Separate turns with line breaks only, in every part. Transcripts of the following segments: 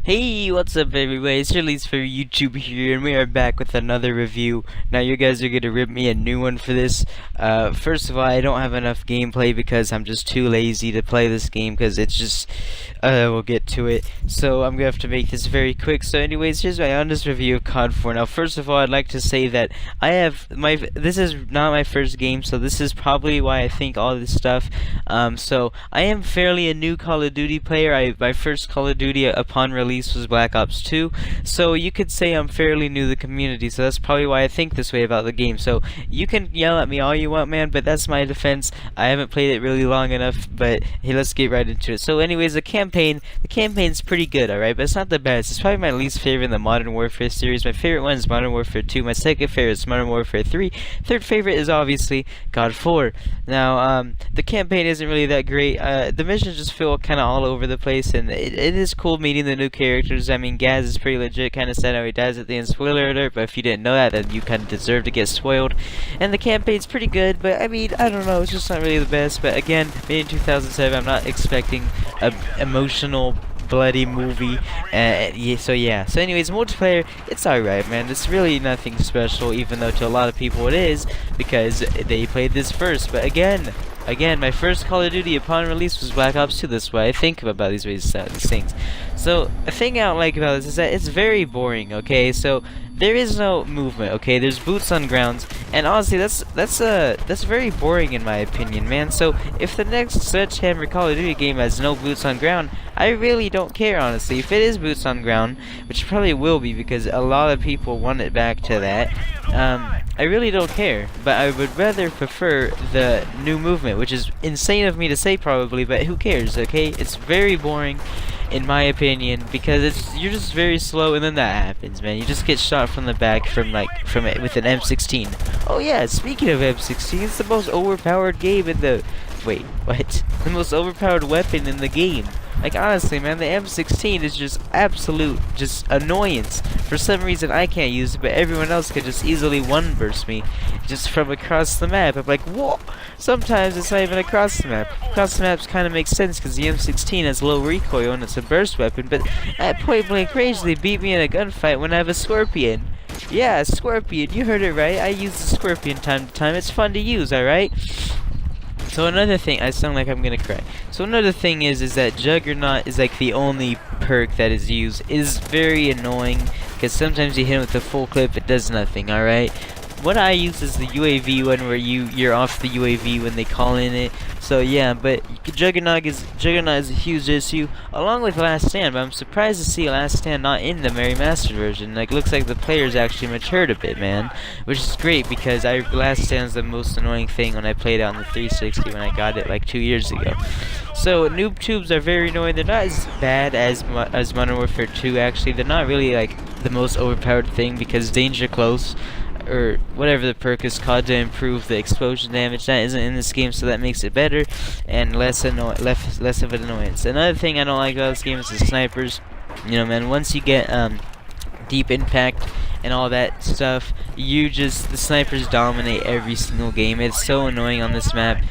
Hey, what's up everybody? It's your least favorite YouTuber here, and we are back with another review. Now you guys are gonna rip me a new one for this. First of all, I don't have enough gameplay because I'm just too lazy to play this game because it's just, we'll get to it. So I'm gonna have to make this very quick. So anyways, here's my honest review of CoD 4. Now first of all, I'd like to say that this is not my first game, so this is probably why I think all this stuff. So I am fairly a new Call of Duty player. My first Call of Duty upon release was Black Ops 2, so you could say I'm fairly new to the community, so that's probably why I think this way about the game. So you can yell at me all you want, man, but that's my defense. I haven't played it really long enough, but hey, let's get right into it. So anyways, the campaign's pretty good, alright, but it's not the best. It's probably my least favorite in the Modern Warfare series. My favorite one is Modern Warfare 2, my second favorite is Modern Warfare 3, third favorite is obviously CoD 4. Now, the campaign isn't really that great. The missions just feel kind of all over the place, and it is cool meeting the new characters. I mean, Gaz is pretty legit, kind of sad how he dies at the end, spoiler alert, but if you didn't know that, then you kind of deserve to get spoiled. And the campaign's pretty good, but I mean, I don't know, it's just not really the best. But again, made in 2007, I'm not expecting a emotional bloody movie. So anyways, multiplayer, it's alright, man. It's really nothing special, even though to a lot of people it is, because they played this first. But again, my first Call of Duty upon release was Black Ops 2. That's why I think about these things. So the thing I don't like about this is that it's very boring. Okay, so there is no movement. Okay, there's boots on grounds, and honestly, that's very boring in my opinion, man. So if the next Sledgehammer Call of Duty game has no boots on ground, I really don't care, honestly. If it is boots on ground, which probably will be because a lot of people want it back to that, I really don't care. But I would rather prefer the new movement, which is insane of me to say probably, but who cares, okay? It's very boring in my opinion, because you're just very slow, and then that happens, man. You just get shot from the back from it with an M16. Oh yeah, speaking of M16, it's the most overpowered game in the wait, what? The most overpowered weapon in the game. Like, honestly, man, the M16 is just absolute annoyance. For some reason, I can't use it, but everyone else can just easily one-burst me just from across the map. I'm like, whoa! Sometimes it's not even across the map. Across the maps kind of makes sense because the M16 has low recoil and it's a burst weapon, but at point blank range, they beat me in a gunfight when I have a Scorpion. Yeah, a Scorpion, you heard it right. I use the Scorpion time to time. It's fun to use, alright? So another thing, I sound like I'm gonna cry. So another thing is that Juggernaut is like the only perk that is used. It is very annoying because sometimes you hit him with a full clip, it does nothing. All right. What I use is the UAV one, where you're off the UAV when they call in it. So yeah, but Juggernaut is a huge issue, along with Last Stand. But I'm surprised to see Last Stand not in the Remastered version. Like, looks like the players actually matured a bit, man, which is great because Last Stand's the most annoying thing when I played it on the 360 when I got it like 2 years ago. So noob tubes are very annoying. They're not as bad as Modern Warfare 2. Actually, they're not really like the most overpowered thing because Danger Close, or whatever the perk is called, to improve the explosion damage, that isn't in this game, so that makes it better and less of an annoyance. Another thing I don't like about this game is the snipers. You know, man, once you get deep impact and all that stuff, the snipers dominate every single game. It's so annoying on this map.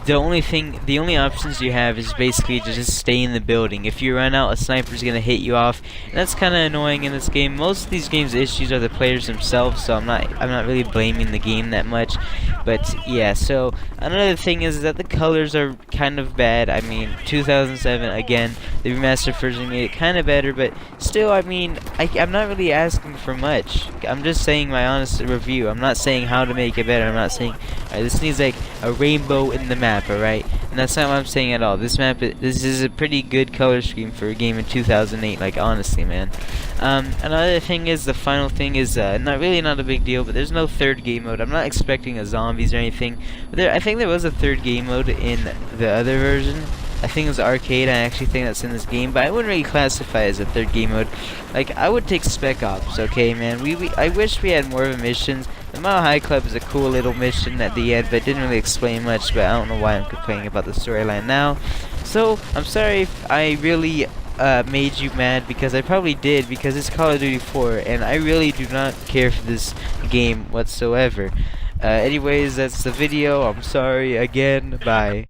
The only options you have is basically to just stay in the building. If you run out, a sniper's gonna hit you off, and that's kind of annoying in this game. Most of these games' issues are the players themselves, so I'm not really blaming the game that much. But yeah, so another thing is that the colors are kind of bad. I mean, 2007 again, the remastered version made it kind of better, but still, I mean, I'm not really asking for much. I'm just saying my honest review. I'm not saying how to make it better. I'm not saying this needs like a rainbow in the map, alright? And that's not what I'm saying at all. This is a pretty good color scheme for a game in 2008, like, honestly, man. Another thing is, the final thing is, not a big deal, but there's no third game mode. I'm not expecting a zombies or anything, but I think there was a third game mode in the other version. I think it was arcade. I actually think that's in this game, but I wouldn't really classify it as a third game mode. Like, I would take Spec Ops, okay, man. I wish we had more of a missions. The Mile High Club is a cool little mission at the end, but it didn't really explain much, but I don't know why I'm complaining about the storyline now. So, I'm sorry if I really made you mad, because I probably did, because it's Call of Duty 4, and I really do not care for this game whatsoever. Anyways, that's the video. I'm sorry again. Bye.